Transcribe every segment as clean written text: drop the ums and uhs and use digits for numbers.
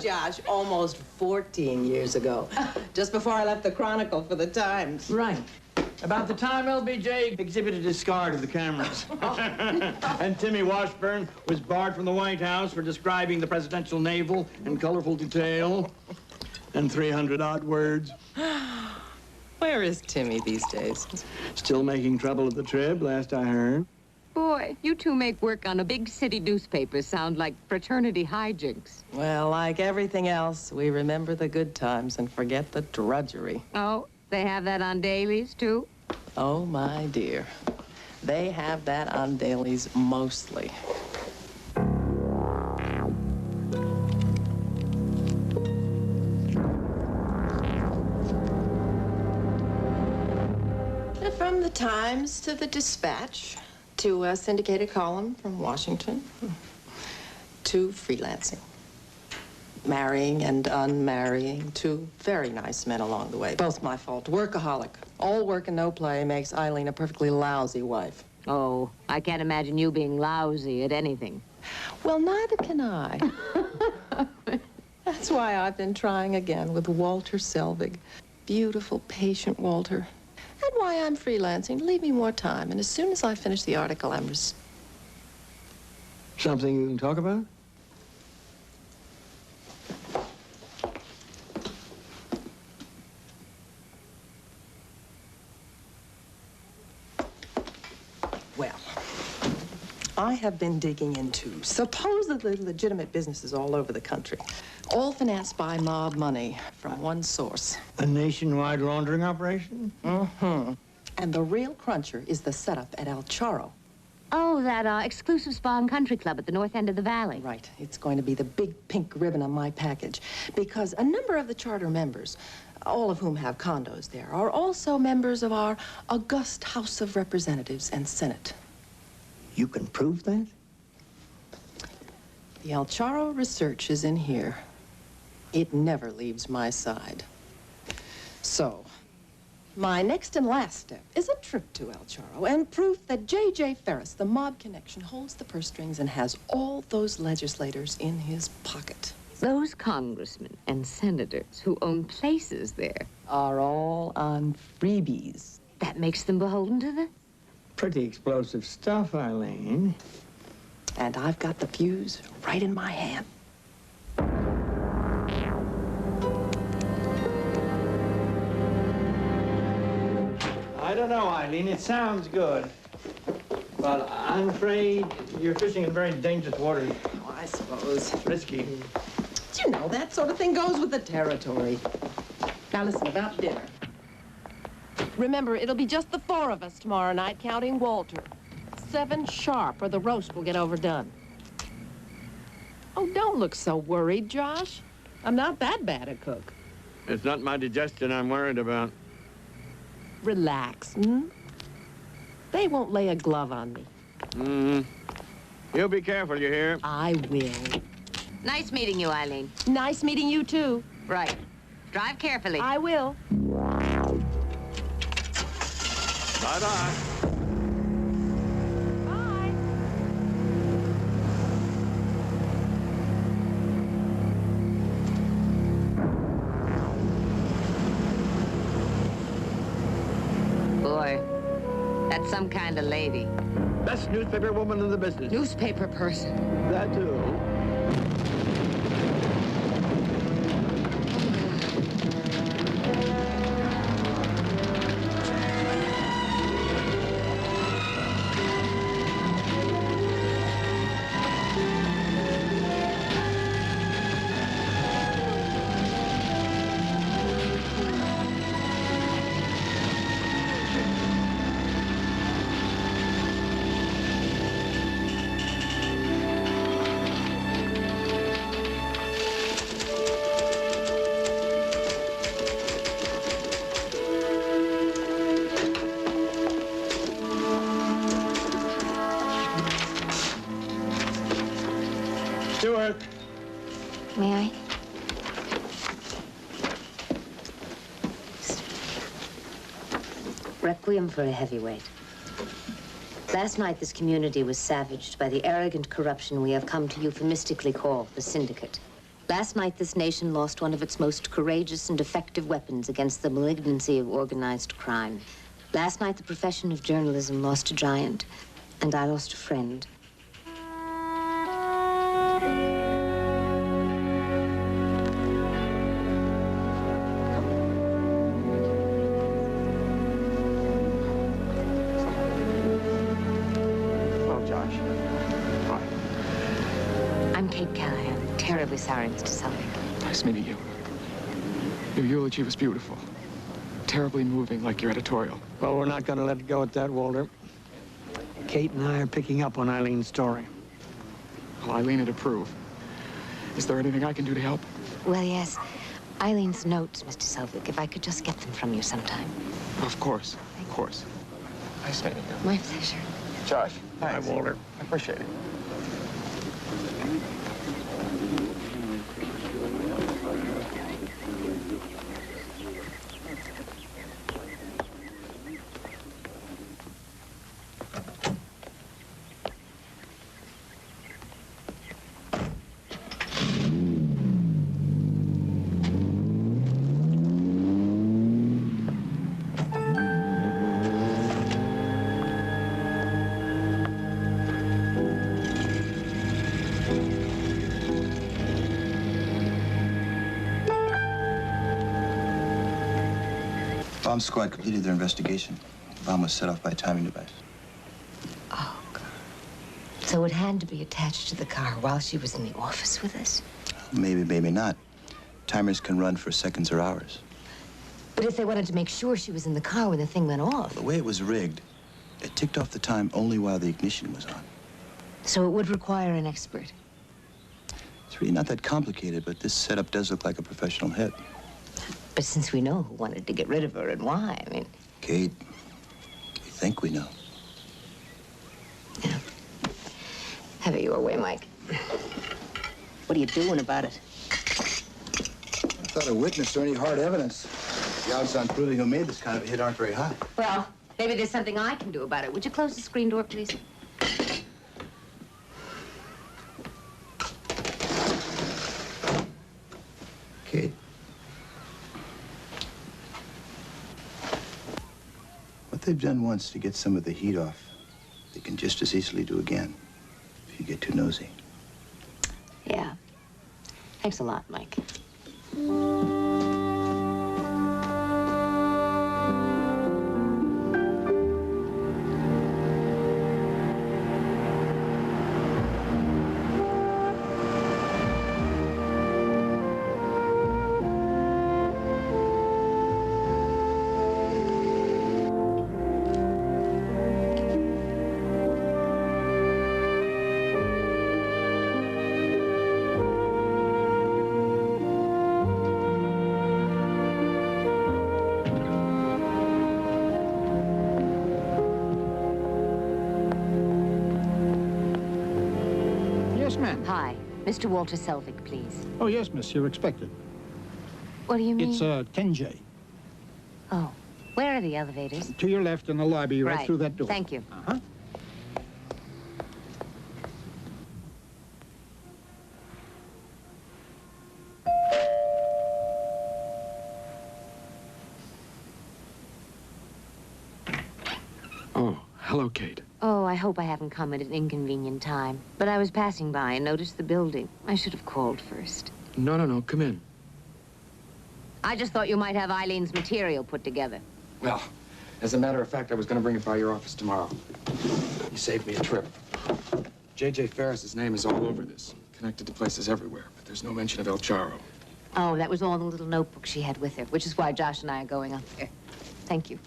Josh, almost 14 years ago. Just before I left the Chronicle for the Times. Right. About the time LBJ exhibited his scar to the cameras. And Timmy Washburn was barred from the White House for describing the presidential navel in colorful detail and 300-odd words. Where is Timmy these days? Still making trouble at the Trib, last I heard. Boy, you two make work on a big city newspaper sound like fraternity hijinks. Well, like everything else, we remember the good times and forget the drudgery. Oh, they have that on dailies, too? Oh, my dear. They have that on dailies mostly. From the Times to the Dispatch to a syndicated column from Washington to freelancing. Marrying and unmarrying two very nice men along the way. Both my fault. Workaholic. All work and no play makes Eileen a perfectly lousy wife. Oh, I can't imagine you being lousy at anything. Well, neither can I. That's why I've been trying again with Walter Selvig. Beautiful, patient Walter. And why I'm freelancing. Leave me more time. And as soon as I finish the article, I'm Something you can talk about? Well, I have been digging into supposedly legitimate businesses all over the country, all financed by mob money from one source. A nationwide laundering operation? Mm-hmm. And the real cruncher is the setup at El Charro. Oh, that exclusive spa and country club at the north end of the valley. Right. It's going to be the big pink ribbon on my package because a number of the charter members, all of whom have condos there, are also members of our august House of Representatives and Senate. You can prove that? The El Charro research is in here. It never leaves my side. So, my next and last step is a trip to El Charro and proof that J.J. Ferris, the mob connection, holds the purse strings and has all those legislators in his pocket. Those congressmen and senators who own places there Are all on freebies. that makes them beholden to the... Pretty explosive stuff, Eileen. And I've got the fuse right in my hand. I don't know, Eileen. It sounds good. But I'm afraid you're fishing in very dangerous waters. Oh, I suppose. Risky. You know, that sort of thing goes with the territory. Now listen, about dinner. Remember, it'll be just the four of us tomorrow night, counting Walter. 7 sharp, or the roast will get overdone. Oh, don't look so worried, Josh. I'm not that bad a cook. It's not my digestion I'm worried about. Relax, They won't lay a glove on me. You be careful, you hear? I will. Nice meeting you, Eileen. Nice meeting you, too. Right. Drive carefully. I will. Bye-bye. Bye. Boy, that's some kind of lady. Best newspaper woman in the business. Newspaper person. That too. Stewart. May I? Requiem for a heavyweight. Last night, this community was savaged by the arrogant corruption we have come to euphemistically call the syndicate. Last night, this nation lost one of its most courageous and effective weapons against the malignancy of organized crime. Last night, the profession of journalism lost a giant, and I lost a friend. Hello, Josh. Hi. I'm Kate Callahan. Terribly sorry, Mr. Sullivan. Nice meeting you. Your eulogy was beautiful. Terribly moving, like your editorial. Well, we're not going to let it go at that, Walter. Kate and I are picking up on Eileen's story. Well, Eileen would approve. Is there anything I can do to help? Well, yes. Eileen's notes, Mr. Selvig, if I could just get them from you sometime. Of course. Of course. Nice meeting you. My pleasure. Josh. Hi, Walter. I appreciate it. Bomb squad completed their investigation. The bomb was set off by a timing device. Oh, God. So it had to be attached to the car while she was in the office with us? Maybe, maybe not. Timers can run for seconds or hours. But if they wanted to make sure she was in the car when the thing went off... The way it was rigged, it ticked off the time only while the ignition was on. So it would require an expert. It's really not that complicated, but this setup does look like a professional hit. But since we know who wanted to get rid of her and why, I mean... Kate, we think we know. Yeah. Have it your way, Mike. What are you doing about it? Without a witness or any hard evidence, the odds on proving who made this kind of a hit aren't very high. Well, maybe there's something I can do about it. Would you close the screen door, please? Kate. What they've done once to get some of the heat off, they can just as easily do again if you get too nosy. Yeah. Thanks a lot, Mike. Yes, ma'am. Hi. Mr. Walter Selvig, please. Oh, yes, miss. You're expected. What do you mean? It's 10J. Oh. Where are the elevators? To your left in the lobby, right through that door. Thank you. Uh-huh. Oh, hello, Kate. Oh, I hope I haven't come at an inconvenient time. But I was passing by and noticed the building. I should have called first. No. Come in. I just thought you might have Eileen's material put together. Well, as a matter of fact, I was going to bring it by your office tomorrow. You saved me a trip. J.J. Ferris's name is all over this, connected to places everywhere, but there's no mention of El Charro. Oh, that was all the little notebook she had with her, which is why Josh and I are going up there. Thank you.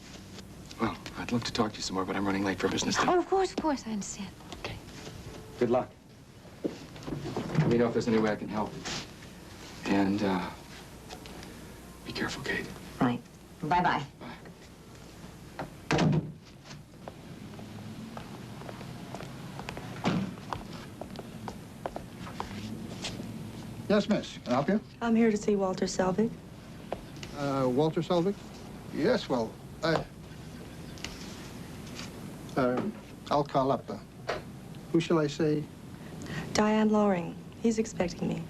Well, I'd love to talk to you some more, but I'm running late for business today. Oh, of course, I understand. Okay. Good luck. Let me know if there's any way I can help. And, be careful, Kate. Right. Bye-bye. Bye. Yes, miss. Can I help you? I'm here to see Walter Selvig. Walter Selvig? Yes, well, I'll call up. Who shall I say? Diane Loring. He's expecting me.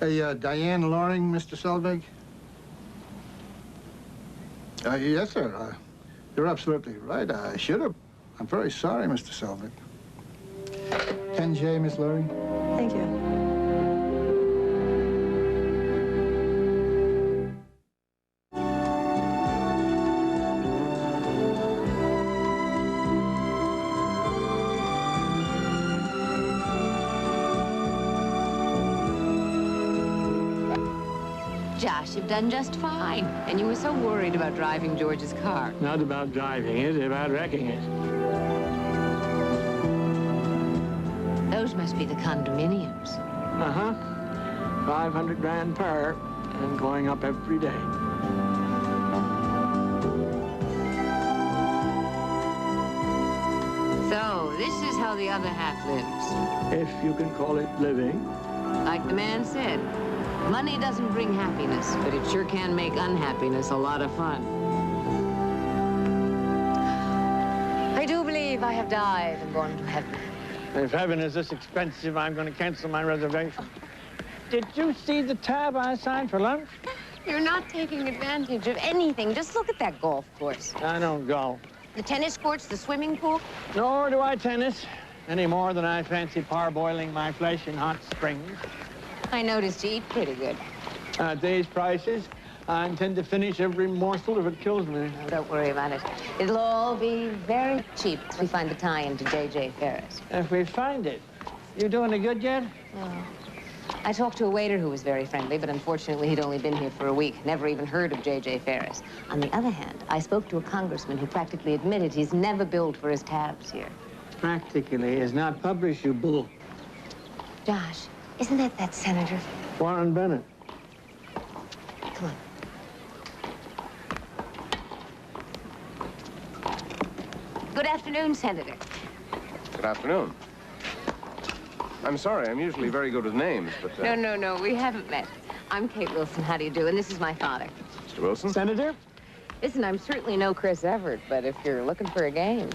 Hey, Diane Loring, Mr. Selvig? Yes, sir. You're absolutely right. I should have. I'm very sorry, Mr. Selvig. 10J, Miss Loring. Thank you. Josh, you've done just fine. And you were so worried about driving George's car. Not about driving it, about wrecking it. Those must be the condominiums. Uh-huh. 500 grand per, and going up every day. So, this is how the other half lives. If you can call it living. Like the man said, money doesn't bring happiness, but it sure can make unhappiness a lot of fun. I do believe I have died and gone to heaven. If heaven is this expensive, I'm going to cancel my reservation. Did you see the tab I signed for lunch? You're not taking advantage of anything. Just look at that golf course. I don't golf. The tennis courts, the swimming pool. Nor do I tennis, any more than I fancy parboiling my flesh in hot springs. I noticed you eat pretty good. At these prices, I intend to finish every morsel if it kills me. Don't worry about it. It'll all be very cheap if we find the tie-in to J.J. Ferris. If we find it. You doing any good yet? Oh. I talked to a waiter who was very friendly, but unfortunately he'd only been here for a week, never even heard of J.J. Ferris. On the other hand, I spoke to a congressman who practically admitted he's never billed for his tabs here. Practically is not published, you bull. Josh, isn't that senator? Warren Bennett. Come on. Good afternoon, Senator. Good afternoon. I'm sorry, I'm usually very good with names, but... No, we haven't met. I'm Kate Wilson, how do you do? And this is my father. Mr. Wilson? Senator? Listen, I'm certainly no Chris Everett, but if you're looking for a game...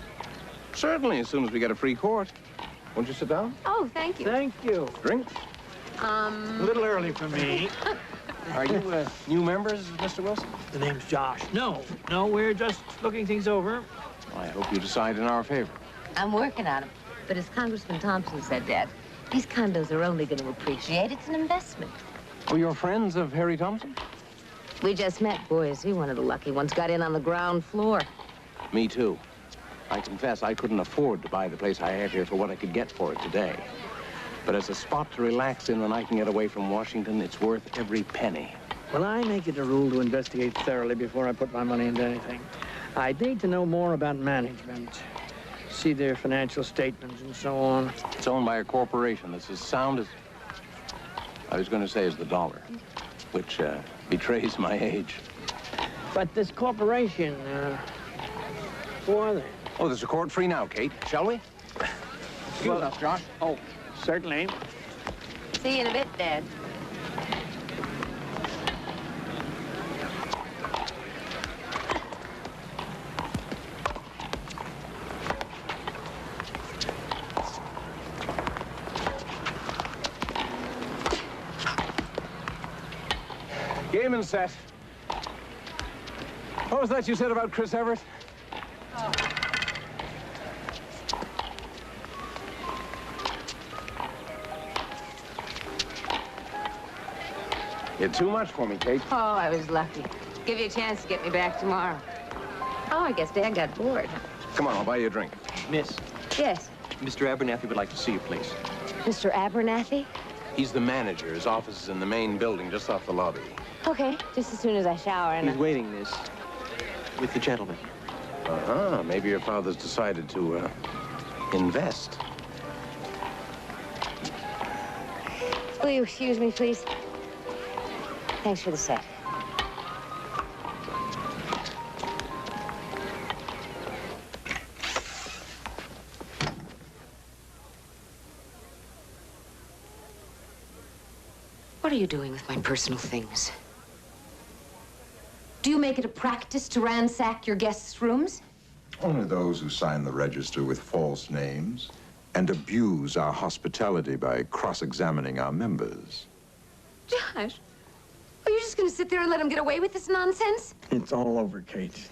Certainly, as soon as we get a free court. Won't you sit down? Oh, thank you. Thank you. Drink? A little early for me. Are you new members, Mr. Wilson? The name's Josh. No, we're just looking things over. Well, I hope you decide in our favor. I'm working on them. But as Congressman Thompson said, Dad, these condos are only going to appreciate. It's an investment. Oh, you're friends of Harry Thompson? We just met, boy. Is he one of the lucky ones? Got in on the ground floor. Me too. I confess I couldn't afford to buy the place I have here for what I could get for it today. But as a spot to relax in when I can get away from Washington, it's worth every penny. Well, I make it a rule to investigate thoroughly before I put my money into anything. I'd need to know more about management, see their financial statements and so on. It's owned by a corporation that's as sound as... I was going to say as the dollar, which betrays my age. But this corporation, who are they? Oh, there's a court free now, Kate. Shall we? Excuse us, Josh. Oh, certainly. See you in a bit, Dad. Game and set. What was that you said about Chris Everett? You're too much for me, Kate. Oh, I was lucky. Give you a chance to get me back tomorrow. Oh, I guess Dad got bored. Come on, I'll buy you a drink. Miss, Yes. Mr. Abernathy would like to see you, please. Mr. Abernathy? He's the manager. His office is in the main building, just off the lobby. Okay, just as soon as I shower and... He's waiting, miss, with the gentleman. Uh-huh. Maybe your father's decided to, invest. Will you excuse me, please? Thanks for the set. What are you doing with my personal things? Do you make it a practice to ransack your guests' rooms? Only those who sign the register with false names and abuse our hospitality by cross-examining our members. Josh, are you just going to sit there and let him get away with this nonsense? It's all over, Kate.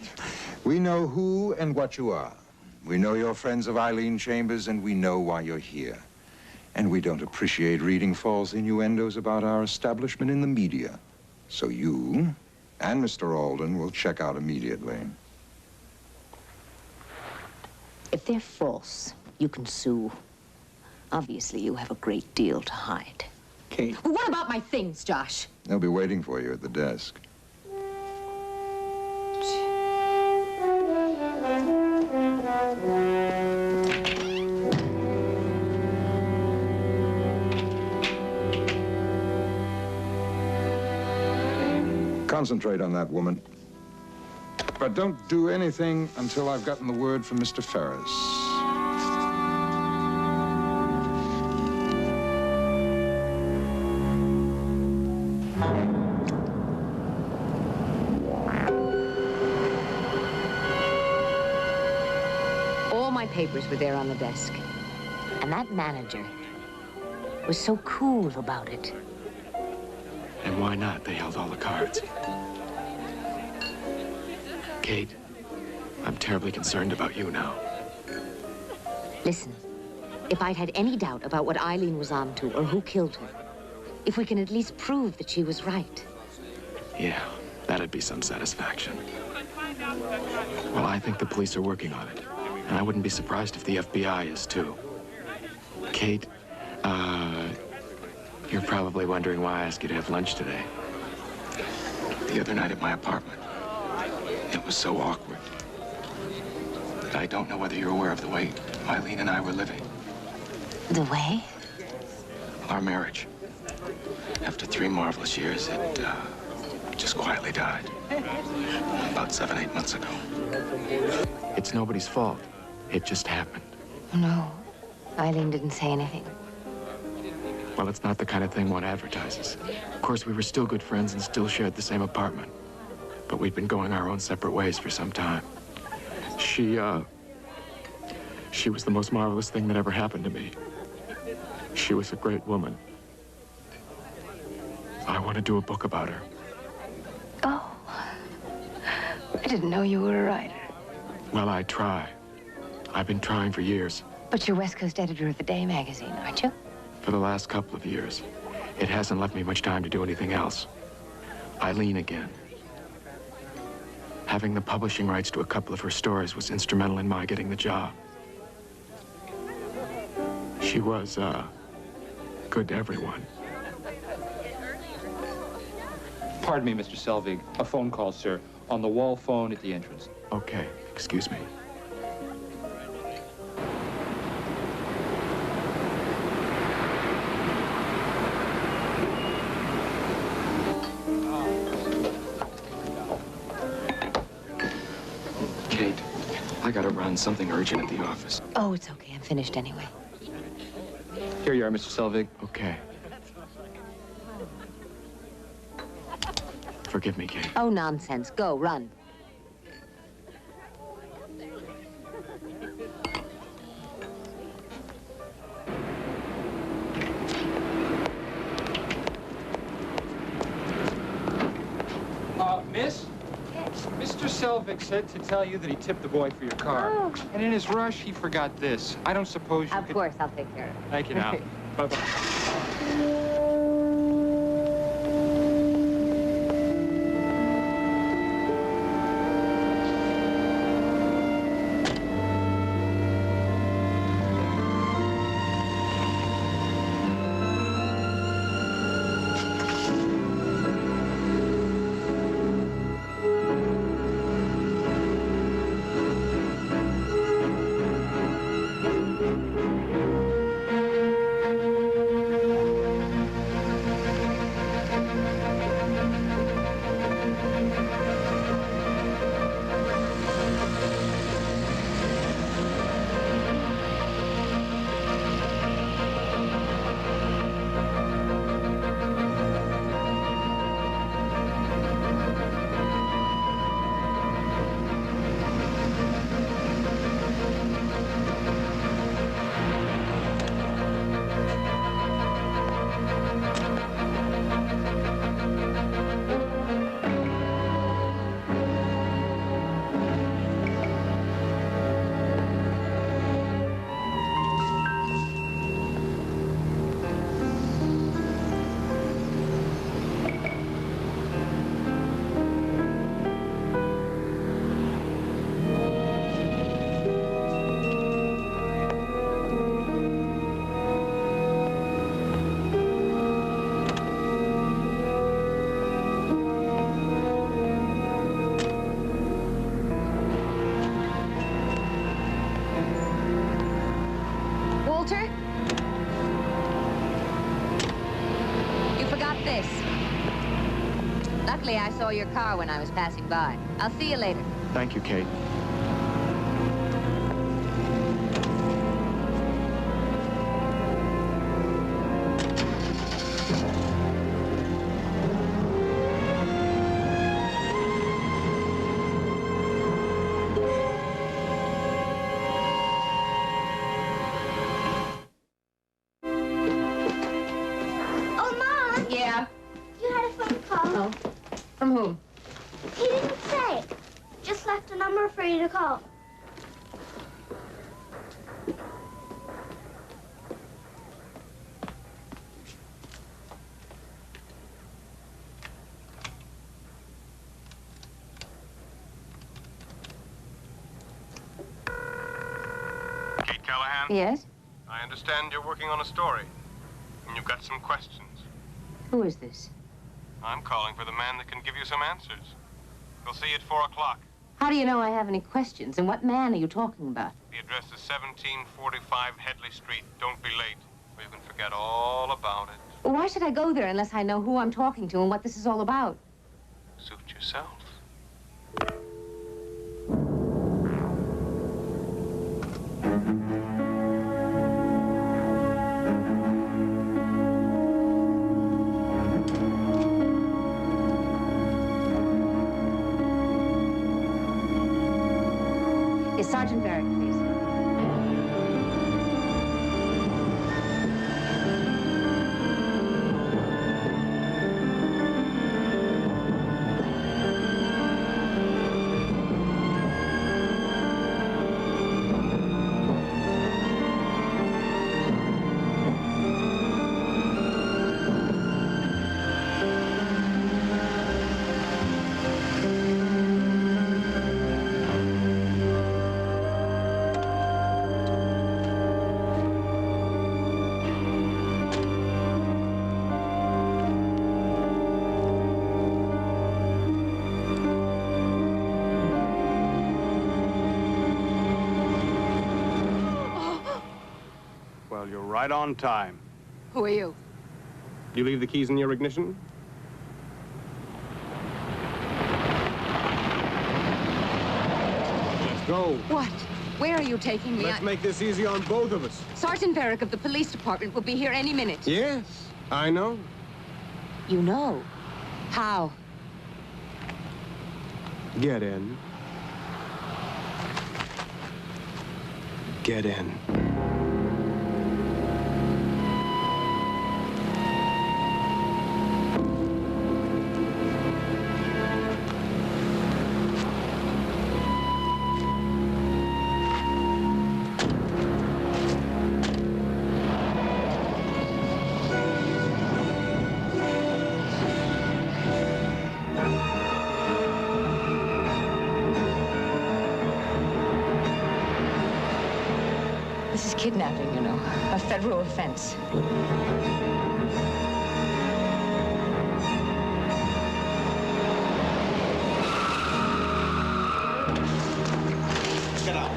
We know who and what you are. We know you're friends of Eileen Chambers, and we know why you're here. And we don't appreciate reading false innuendos about our establishment in the media. So you and Mr. Alden will check out immediately. If they're false, you can sue. Obviously, you have a great deal to hide. Kate. Well, what about my things, Josh? They'll be waiting for you at the desk. Concentrate on that woman. But don't do anything until I've gotten the word from Mr. Ferris. All my papers were there on the desk. And that manager was so cool about it. And why not? They held all the cards. Kate, I'm terribly concerned about you now. Listen, if I'd had any doubt about what Eileen was on to or who killed her, if we can at least prove that she was right. Yeah, that'd be some satisfaction. Well, I think the police are working on it. And I wouldn't be surprised if the FBI is, too. Kate, you're probably wondering why I asked you to have lunch today. The other night at my apartment, it was so awkward that I don't know whether you're aware of the way Eileen and I were living. The way? Our marriage. After 3 marvelous years, it just quietly died. About 7, 8 months ago. It's nobody's fault. It just happened. No, Eileen didn't say anything. Well, it's not the kind of thing one advertises. Of course, we were still good friends and still shared the same apartment. But we'd been going our own separate ways for some time. She was the most marvelous thing that ever happened to me. She was a great woman. I want to do a book about her. Oh, I didn't know you were a writer. Well, I try. I've been trying for years. But you're West Coast editor of the Day magazine, aren't you? For the last couple of years. It hasn't left me much time to do anything else. Eileen again. Having the publishing rights to a couple of her stories was instrumental in my getting the job. She was, good to everyone. Pardon me, Mr. Selvig. A phone call, sir. On the wall phone at the entrance. Okay, excuse me. Kate, I gotta run. Something urgent at the office. Oh, it's okay. I'm finished anyway. Here you are, Mr. Selvig. Okay. Forgive me, Kate. Oh, nonsense. Go, run. Miss? Mr. Selvig said to tell you that he tipped the boy for your car. Oh. And in his rush, he forgot this. I don't suppose you Of could... course, I'll take care of it. Thank you now. Bye-bye. saw your car when I was passing by. I'll see you later. Thank you, Kate. Yeah? You had a phone call. Oh. From whom? He didn't say. Just left a number for you to call. Kate Callahan? Yes? I understand you're working on a story, and you've got some questions. Who is this? I'm calling for the man that can give you some answers. We'll see you at 4 o'clock. How do you know I have any questions? And what man are you talking about? The address is 1745 Headley Street. Don't be late, or you can forget all about it. Why should I go there unless I know who I'm talking to and what this is all about? Suit yourself. Is Sergeant Barrett, please? Well, you're right on time. Who are you? You leave the keys in your ignition? Let's go. What? Where are you taking me? Let's make this easy on both of us. Sergeant Barrett of the police department will be here any minute. Yes, I know. You know? How? Get in. Get in. This is kidnapping, you know. A federal offense. Get out.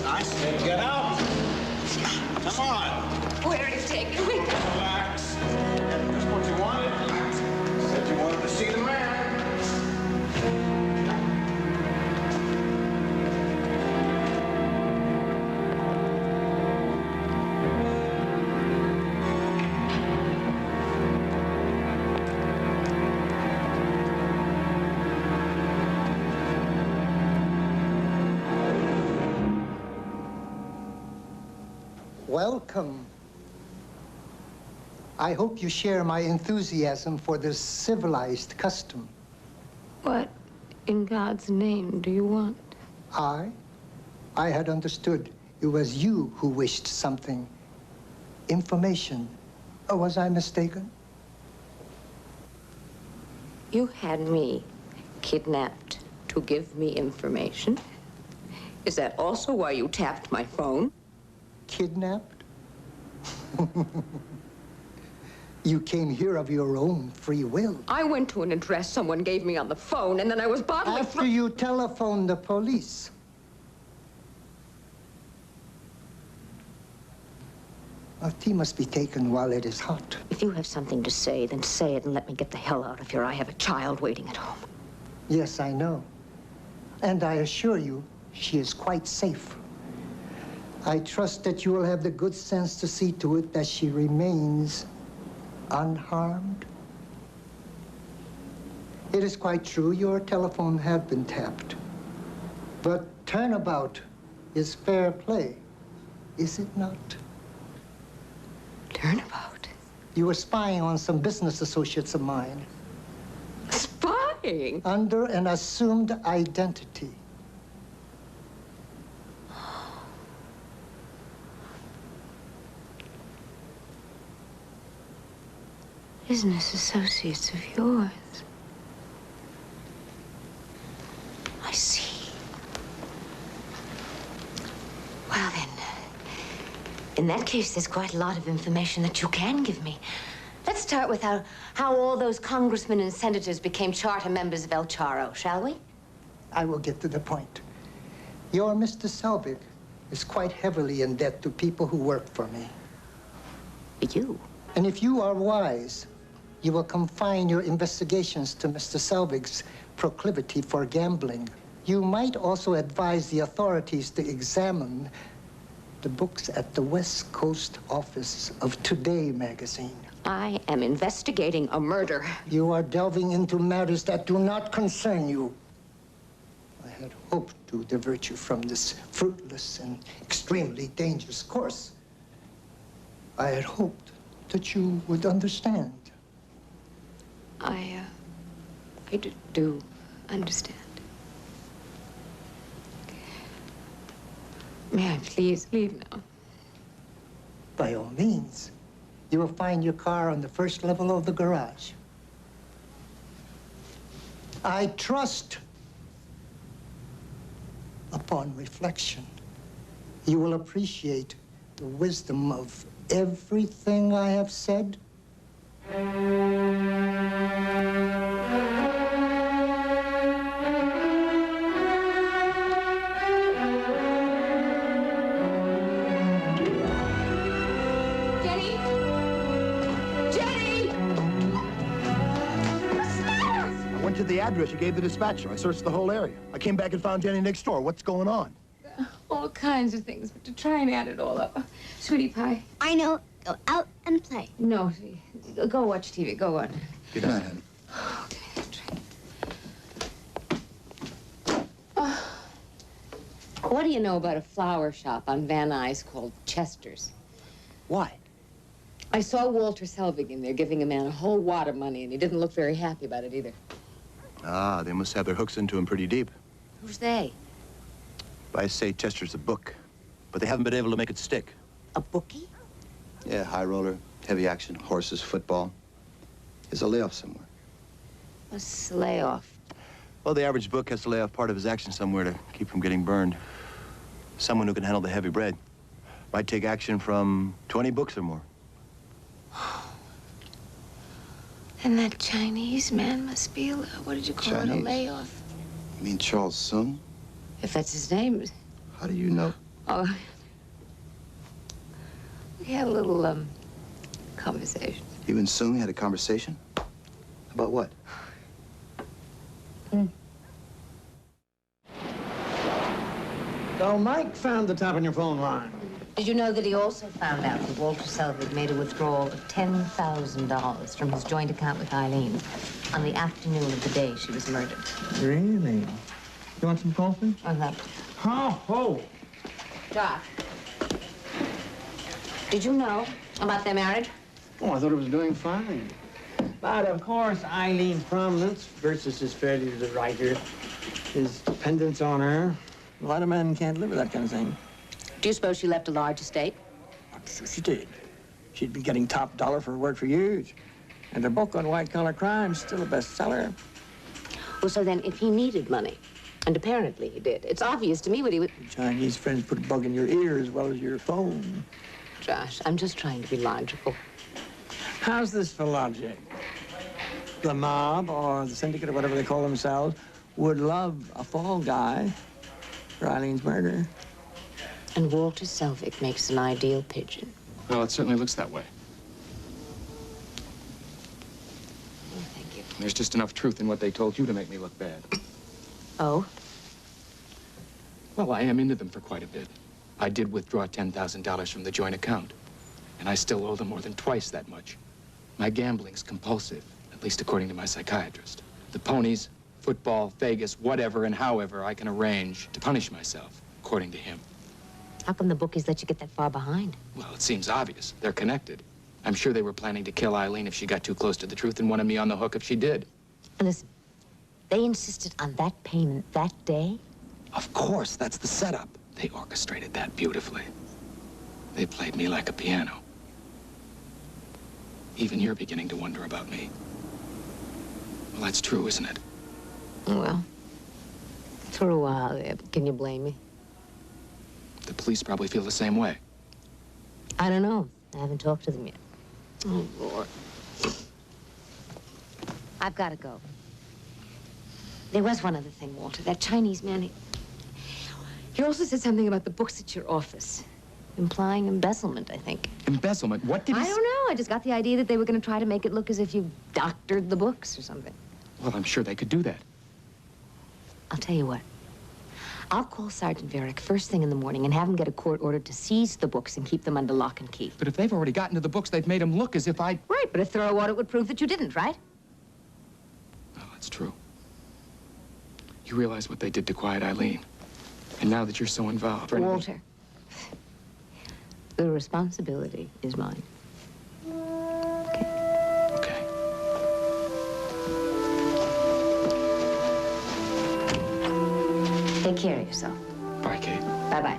Nice. Get out. Come on. Where is he taking me? Relax. That's what you wanted. Said you wanted to see the man. Welcome. I hope you share my enthusiasm for this civilized custom. What in God's name do you want? I had understood it was you who wished something. Information. Or was I mistaken? You had me kidnapped to give me information. Is that also why you tapped my phone? Kidnapped? You came here of your own free will. I went to an address someone gave me on the phone, and then I was bodily... After you telephoned the police. Our tea must be taken while it is hot. If you have something to say, then say it and let me get the hell out of here. I have a child waiting at home. Yes, I know. And I assure you, she is quite safe. I trust that you will have the good sense to see to it that she remains unharmed. It is quite true your telephone had been tapped. But turnabout is fair play, is it not? Turnabout? You were spying on some business associates of mine. Spying? Under an assumed identity. Business associates of yours. I see. Well, then, in that case, there's quite a lot of information that you can give me. Let's start with how all those congressmen and senators became charter members of El Charro, shall we? I will get to the point. Your Mr. Selvig is quite heavily in debt to people who work for me. You? And if you are wise, you will confine your investigations to Mr. Selvig's proclivity for gambling. You might also advise the authorities to examine the books at the West Coast office of Today magazine. I am investigating a murder. You are delving into matters that do not concern you. I had hoped to divert you from this fruitless and extremely dangerous course. I had hoped that you would understand. I do understand. May I please leave now? By all means. You will find your car on the first level of the garage. I trust, upon reflection, you will appreciate the wisdom of everything I have said. To the address you gave the dispatcher. I searched the whole area. I came back and found Jenny next door. What's going on? All kinds of things, but to try and add it all up. Sweetie pie. I know. Go out and play. No, go watch TV. Go on. Good night, honey. What do you know about a flower shop on Van Nuys called Chester's? Why? I saw Walter Selvig in there giving a man a whole wad of money, and he didn't look very happy about it either. Ah, they must have their hooks into him pretty deep. Who's they? I say Chester's a book, but they haven't been able to make it stick. A bookie? Yeah, high roller, heavy action, horses, football. There's a layoff somewhere. What's the layoff? Well, the average book has to lay off part of his action somewhere to keep from getting burned. Someone who can handle the heavy bread might take action from 20 books or more. And that Chinese man must be, what did you call it, a layoff? You mean Charles Sung? If that's his name. How do you know? Oh, we had a little, conversation. You and Sung had a conversation? About what? So Mike found the top on your phone line. Did you know that he also found out that Walter Selvig made a withdrawal of $10,000 from his joint account with Eileen on the afternoon of the day she was murdered? Really? You want some coffee? Oh. Josh, did you know about their marriage? Oh, I thought it was doing fine. But, of course, Eileen's prominence versus his failure as a writer, his dependence on her. A lot of men can't live with that kind of thing. Do you suppose she left a large estate? I'm sure she did. She'd been getting top dollar for her work for years. And her book on white-collar crime is still a bestseller. Well, so then, if he needed money, and apparently he did, it's obvious to me what he would... Chinese friends put a bug in your ear as well as your phone. Josh, I'm just trying to be logical. How's this for logic? The mob, or the syndicate, or whatever they call themselves, would love a fall guy for Eileen's murder. And Walter Selvig makes an ideal pigeon. Well, it certainly looks that way. Oh, thank you. There's just enough truth in what they told you to make me look bad. Oh? Well, I am into them for quite a bit. I did withdraw $10,000 from the joint account, and I still owe them more than twice that much. My gambling's compulsive, at least according to my psychiatrist. The ponies, football, Vegas, whatever and however I can arrange to punish myself, according to him. How come the bookies let you get that far behind? Well, it seems obvious. They're connected. I'm sure they were planning to kill Eileen if she got too close to the truth and wanted me on the hook if she did. And listen, they insisted on that payment that day? Of course, that's the setup. They orchestrated that beautifully. They played me like a piano. Even you're beginning to wonder about me. Well, that's true, isn't it? Well, for a while, yeah, but can you blame me? The police probably feel the same way. I don't know. I haven't talked to them yet. Oh, Lord. I've got to go. There was one other thing, Walter. That Chinese man, he also said something about the books at your office. Implying embezzlement, I think. Embezzlement? What did he... I don't know. I just got the idea that they were going to try to make it look as if you doctored the books or something. Well, I'm sure they could do that. I'll tell you what. I'll call Sergeant Varick first thing in the morning and have him get a court order to seize the books and keep them under lock and key. But if they've already gotten to the books, they've made them look as if I... Right, but a thorough audit would prove that you didn't, right? Oh, that's true. You realize what they did to quiet Eileen. And now that you're so involved... Walter, the responsibility is mine. Okay. Take care of yourself. Bye, Kate. Bye-bye.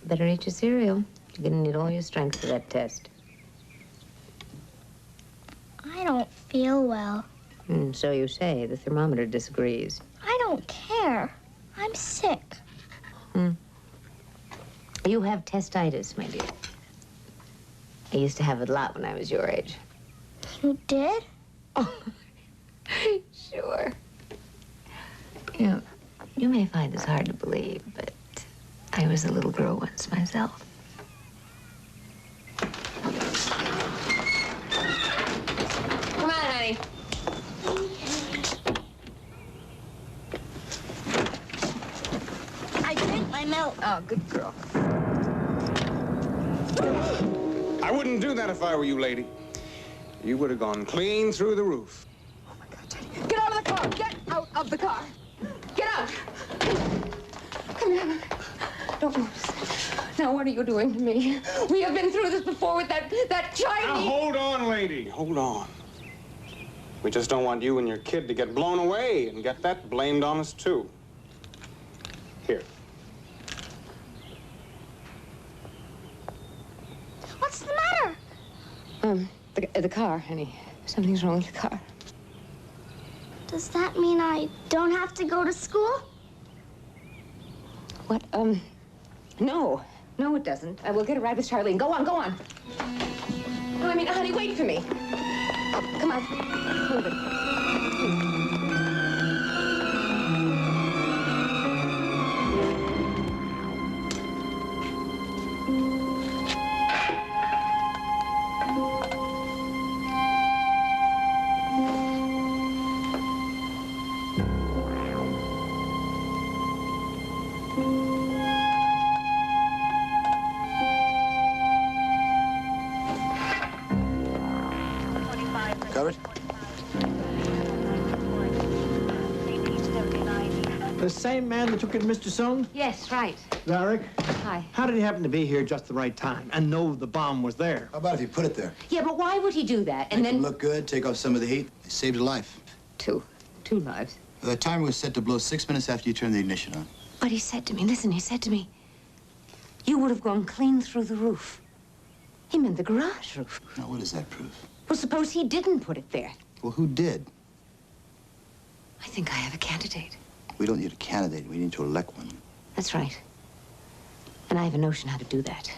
Better eat your cereal. You're gonna need all your strength for that test. I don't feel well. So you say. The thermometer disagrees. I don't care. I'm sick. You have testitis, my dear. I used to have it a lot when I was your age. You did? Oh, sure. You know, you may find this hard to believe, but I was a little girl once myself. Come on, honey. I drank my milk. Oh, good girl. I wouldn't do that if I were you, lady. You would have gone clean through the roof. Oh, my God, Teddy. Get out of the car. Get out of the car. Get out. Come here. Don't move. Now, what are you doing to me? We have been through this before with that Chinese... Now, hold on, lady. Hold on. We just don't want you and your kid to get blown away and get that blamed on us, too. Here. What's the matter? The car, honey. Something's wrong with the car. Does that mean I don't have to go to school? What, no. No, it doesn't. I will get a ride with Charlene. Go on, go on. No, I mean, honey, wait for me. Come on. Move it. The same man that took in Mr. Sung? Yes, right. Varric? Hi. How did he happen to be here just the right time and know the bomb was there? How about if you put it there? Yeah, but why would he do that? And Make then... him look good, take off some of the heat. They saved a life. Two lives. The timer was set to blow 6 minutes after you turned the ignition on. But he said to me, listen, he said to me, you would have gone clean through the roof. He meant the garage roof. Now, what does that prove? Well, suppose he didn't put it there. Well, who did? I think I have a candidate. We don't need a candidate. We need to elect one. That's right. And I have a notion how to do that.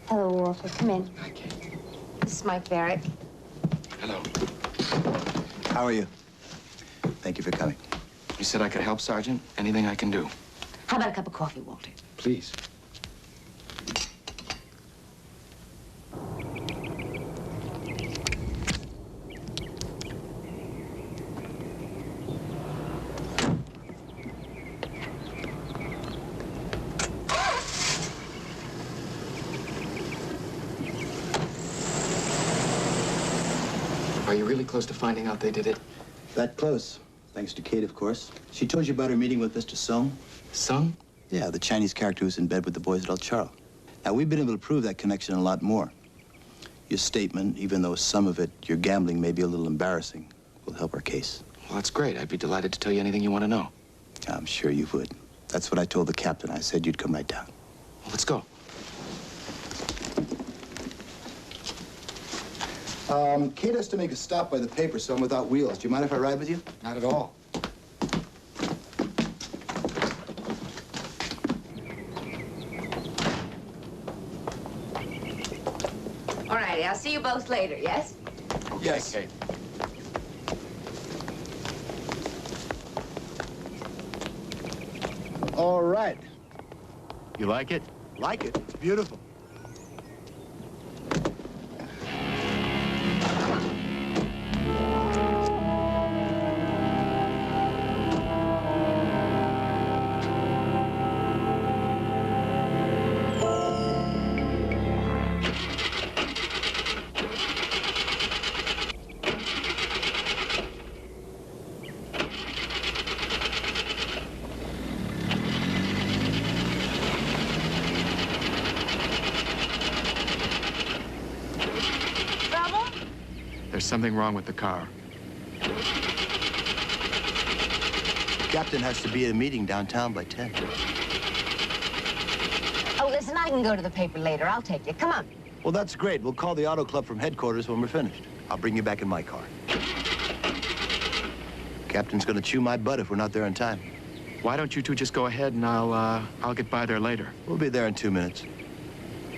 Hello, Walter. Come in. Okay. This is Mike Barrett. Hello. How are you? Thank you for coming. You said I could help, Sergeant. Anything I can do. How about a cup of coffee, Walter? Please. Are you really close to finding out they did it? That close. Thanks to Kate, of course. She told you about her meeting with Mr. Sung? Sung? Yeah, the Chinese character who's in bed with the boys at El Charro. Now, we've been able to prove that connection and a lot more. Your statement, even though some of it, your gambling, may be a little embarrassing, will help our case. Well, that's great. I'd be delighted to tell you anything you want to know. I'm sure you would. That's what I told the captain. I said you'd come right down. Well, let's go. Kate has to make a stop by the paper, so I'm without wheels. Do you mind if I ride with you? Not at all. All righty, I'll see you both later, yes? Yes. Okay. All right. You like it? Like it? It's beautiful. There's something wrong with the car. The captain has to be at a meeting downtown by 10. Oh, listen, I can go to the paper later. I'll take you. Come on. Well, that's great. We'll call the auto club from headquarters when we're finished. I'll bring you back in my car. Captain's gonna chew my butt if we're not there in time. Why don't you two just go ahead and I'll get by there later. We'll be there in 2 minutes.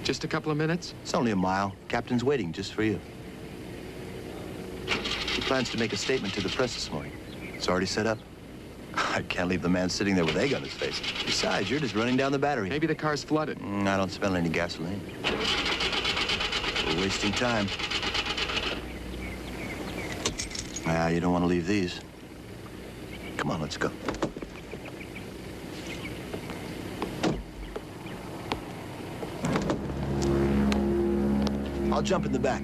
Just a couple of minutes? It's only a mile. Captain's waiting just for you. He plans to make a statement to the press this morning. It's already set up. I can't leave the man sitting there with egg on his face. Besides, you're just running down the battery. Maybe the car's flooded. I don't smell any gasoline. We're wasting time. You don't want to leave these. Come on, let's go. I'll jump in the back.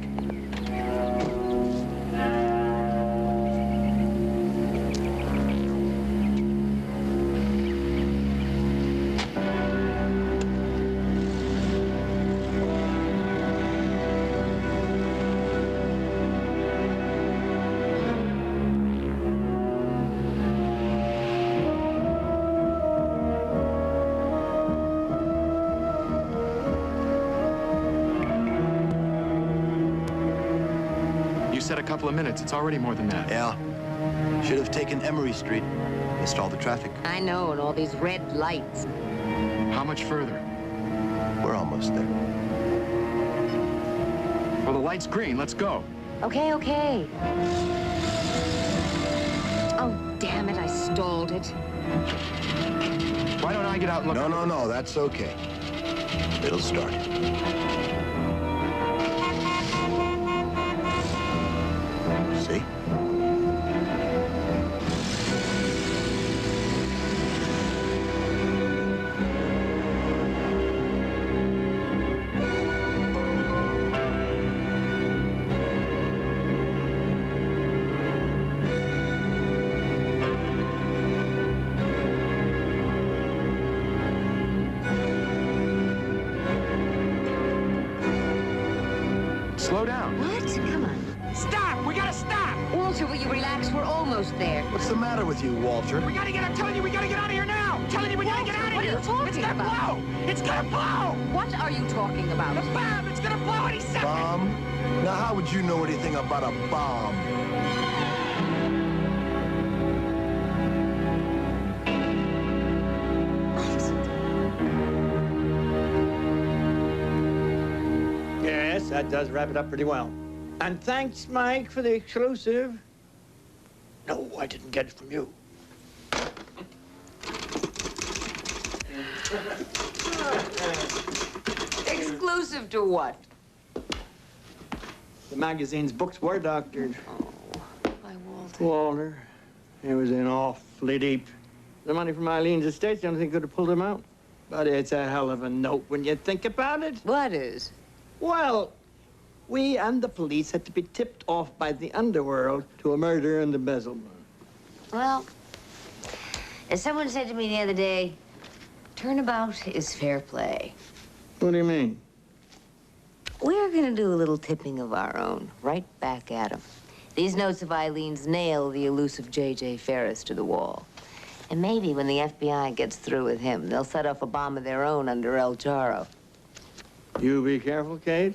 You said a couple of minutes. It's already more than that. Yeah. Should have taken Emery Street. Missed all the traffic. I know, and all these red lights. How much further? We're almost there. Well, the light's green. Let's go. Okay, okay. Oh, damn it, I stalled it. Why don't I get out and look? No, that's okay. It'll start. See? Slow down. What? Come on. Stop! We gotta stop! Walter, will you relax? We're almost there. What's the matter with you, Walter? We gotta get, I'm telling you, we gotta get out of here now! I'm telling you, we gotta get out of here! What are you talking It's gonna about? blow! It's gonna blow! What are you talking about? The bomb! It's gonna blow any second! Bomb? Now, how would you know anything about a bomb? Yes, that does wrap it up pretty well. And thanks, Mike, for the exclusive. No, I didn't get it from you. Exclusive to what? The magazine's books were doctored. Oh, by Walter. Walter, it was in awfully deep. The money from Eileen's estate's the only thing could have pulled him out. But it's a hell of a note when you think about it. What is? Well, we and the police had to be tipped off by the underworld to a murder and embezzlement. Well, as someone said to me the other day, turnabout is fair play. What do you mean? We're gonna do a little tipping of our own, right back at him. These notes of Eileen's nail the elusive J.J. Ferris to the wall. And maybe when the FBI gets through with him, they'll set off a bomb of their own under El Charo. You be careful, Kate.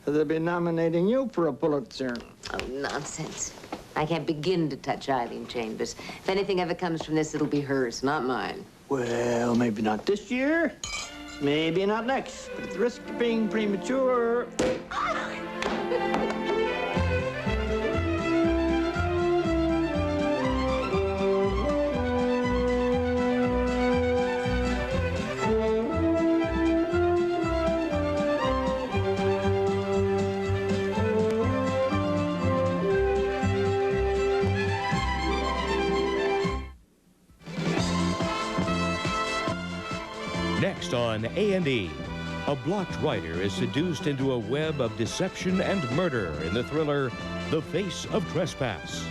They'll be nominating you for a Pulitzer. Oh, nonsense. I can't begin to touch Eileen Chambers. If anything ever comes from this, it'll be hers, not mine. Well, maybe not this year. Maybe not next. But at the risk of being premature... Next on A&E, a blocked writer is seduced into a web of deception and murder in the thriller The Face of Trespass.